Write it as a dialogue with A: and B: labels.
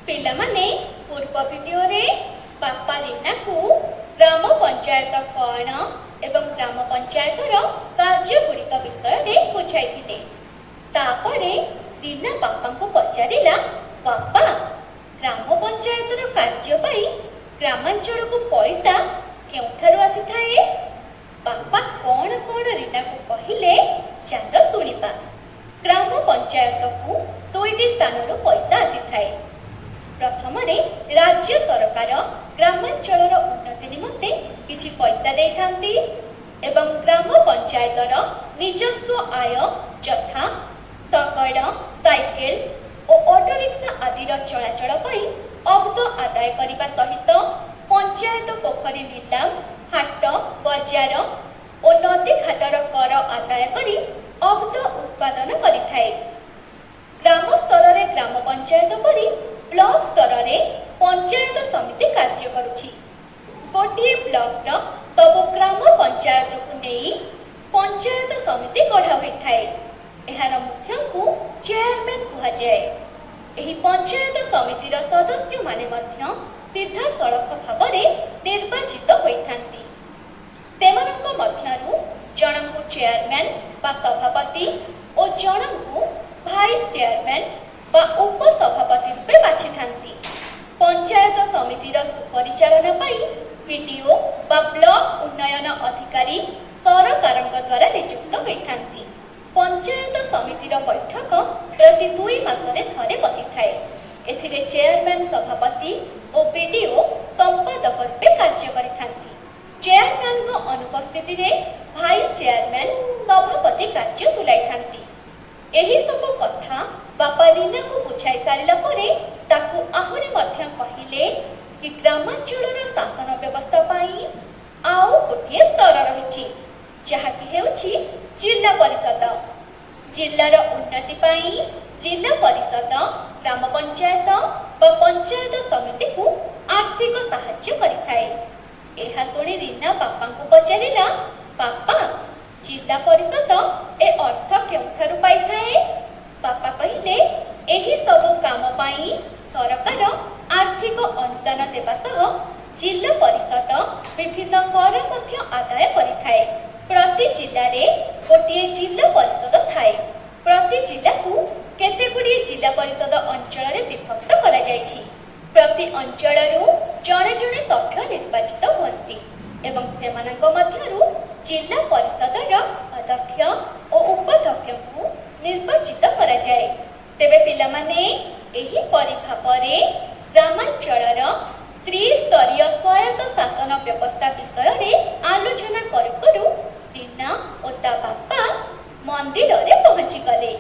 A: ପିଲାମାନେ ପୂର୍ବ ଭିଡିଓରେ ବାପା ରୀନାକୁ ଗ୍ରାମ ପଞ୍ଚାୟତ କ'ଣ ଏବଂ ଗ୍ରାମ ପଞ୍ଚାୟତର କାର୍ଯ୍ୟଗୁଡ଼ିକ ବିଷୟରେ ବୁଝାଇଥିଲେ। ତାପରେ ରୀନା ବାପାଙ୍କୁ ପଚାରିଲା, ବାପା, ଗ୍ରାମ ପଞ୍ଚାୟତର କାର୍ଯ୍ୟ ପାଇଁ ଗ୍ରାମାଞ୍ଚଳକୁ ପଇସା କେଉଁଠାରୁ ଆସିଥାଏ? ବାପା କ'ଣ କ'ଣ ରୀନାକୁ କହିଲେ, ଚାଲ ଶୁଣିବା। ଗ୍ରାମ ପଞ୍ଚାୟତକୁ ଦୁଇଟି ସ୍ଥାନରୁ ପଇସା ଆସିଥାଏ। ପ୍ରଥମରେ ରାଜ୍ୟ ସରକାର ଗ୍ରାମାଞ୍ଚଳର ଉନ୍ନତି ନିମନ୍ତେ କିଛି ପଇସା ଦେଇଥାନ୍ତି ଏବଂ ଗ୍ରାମ ପଞ୍ଚାୟତର ନିଜସ୍ୱ ଆୟ ଯଥା ଶଗଡ଼, ସାଇକେଲ ଓ ଅଟୋରିକ୍ସା ଆଦିର ଚଳାଚଳ ପାଇଁ ଅବଦ ଆଦାୟ କରିବା ସହିତ ପଞ୍ଚାୟତ ପୋଖରୀ ନିଲାମ, ହାଟ, ବଜାର ଓ ନଦୀ ଘାଟର କର ଆଦାୟ କରି ଅବଦ ଉତ୍ପାଦନ କରିଥାଏ। ଗ୍ରାମ ସ୍ତରରେ ଗ୍ରାମ ପଞ୍ଚାୟତ ପରି ବ୍ଲକ ସ୍ତରରେ ପଞ୍ଚାୟତ ସମିତି କାର୍ଯ୍ୟ କରୁଛି। ଗୋଟିଏ ବ୍ଲକର ସବୁ ଗ୍ରାମ ପଞ୍ଚାୟତକୁ ନେଇ ପଞ୍ଚାୟତ ସମିତି ଗଢ଼ା ହୋଇଥାଏ। ଏହାର ମୁଖ୍ୟଙ୍କୁ ଚେୟାରମ୍ୟାନ୍ କୁହାଯାଏ। ଏହି ପଞ୍ଚାୟତ ସମିତିର ସଦସ୍ୟମାନେ ମଧ୍ୟ ସିଧାସଳଖ ଭାବରେ ନିର୍ବାଚିତ ହୋଇଥାନ୍ତି। ସେମାନଙ୍କ ମଧ୍ୟରୁ ଜଣଙ୍କୁ ଚେୟାରମ୍ୟାନ୍ ବା ସଭାପତି ଓ ଜଣଙ୍କୁ ଭାଇସ୍ ଚେୟାରମ୍ୟାନ୍ ବା ଉପସଭାପତି ରୂପେ ବାଛିଥାନ୍ତି। ପଞ୍ଚାୟତ ସମିତିର ସୁପରିଚାଳନା ପାଇଁ ବିଡିଓ ବା ବ୍ଲକ ଉନ୍ନୟନ ଅଧିକାରୀ ସରକାରଙ୍କ ଦ୍ୱାରା ନିଯୁକ୍ତ ହୋଇଥାନ୍ତି। ପଞ୍ଚାୟତ ସମିତିର ବୈଠକ ପ୍ରତି 2 ମାସରେ ଥରେ ବସିଥାଏ। ଏଥିରେ ଚେୟାରମ୍ୟାନ୍ ସଭାପତି ଓ ବିଡିଓ ସମ୍ପାଦକ ରୂପେ କାର୍ଯ୍ୟ କରିଥାନ୍ତି। ଚେୟାରମ୍ୟାନ୍ଙ୍କ ଅନୁପସ୍ଥିତିରେ ଭାଇସ୍ ଚେୟାରମ୍ୟାନ୍ ସଭାପତି କାର୍ଯ୍ୟ ତୁଲାଇଥାନ୍ତି। ଏହି ସବୁ କଥା ବାପା ରୀନାକୁ ବୁଝାଇ ସାରିଲା ପରେ ତାକୁ ଆହୁରି ମଧ୍ୟ କହିଲେ କି ଗ୍ରାମାଞ୍ଚଳର ଶାସନ ବ୍ୟବସ୍ଥା ପାଇଁ ଆଉ ଗୋଟିଏ ସ୍ତର ରହିଛି, ଯାହାକି ହେଉଛି ଜିଲ୍ଲା ପରିଷଦ। ଜିଲ୍ଲାର ଉନ୍ନତି ପାଇଁ ଜିଲ୍ଲା ପରିଷଦ ଗ୍ରାମ ପଞ୍ଚାୟତ ବା ପଞ୍ଚାୟତ ସମିତିକୁ ଆର୍ଥିକ ସାହାଯ୍ୟ କରିଥାଏ। ଏହା ଶୁଣି ରୀନା ବାପାଙ୍କୁ ପଚାରିଲା, ବାପା, ଜିଲ୍ଲା ପରିଷଦ ଏ ଅର୍ଥ କେଉଁଠାରୁ ପାଇଥାଏ? ବାପା କହିଲେ, ଏହି ସବୁ କାମ ପାଇଁ ସରକାର ଆର୍ଥିକ ଅନୁଦାନ ଦେବା ସହ ଜିଲ୍ଲା ପରିଷଦ ବିଭିନ୍ନ କର ମଧ୍ୟ ଆଦାୟ କରିଥାଏ। ପ୍ରତି ଜିଲ୍ଲାରେ ଗୋଟିଏ ଜିଲ୍ଲା ପରିଷଦ ଥାଏ। ପ୍ରତି ଜିଲ୍ଲାକୁ କେତେଗୁଡ଼ିଏ ଜିଲ୍ଲା ପରିଷଦ ଅଞ୍ଚଳରେ ବିଭକ୍ତ କରାଯାଇଛି। ପ୍ରତି ଅଞ୍ଚଳରୁ ଜଣେ ଜଣେ ସଭ୍ୟ ନିର୍ବାଚିତ ହୁଅନ୍ତି ଏବଂ ସେମାନଙ୍କ ମଧ୍ୟରୁ ଜିଲ୍ଲା ପରିଷଦର ଅଧ୍ୟକ୍ଷ ଓ ଉପାଧ୍ୟକ୍ଷଙ୍କୁ ନିର୍ବାଚିତ କରାଯାଏ। ତେବେ ପିଲାମାନେ, ଏହିପରି ଭାବରେ ଗ୍ରାମାଞ୍ଚଳର ତ୍ରିସ୍ତରୀୟ ସ୍ୱାୟତ୍ତ ଶାସନ ବ୍ୟବସ୍ଥା ବିଷୟରେ ଆଲୋଚନା କରୁ କରୁ ରୀନା ଓ ତା ବାପା ମନ୍ଦିରରେ ପହଞ୍ଚିଗଲେ।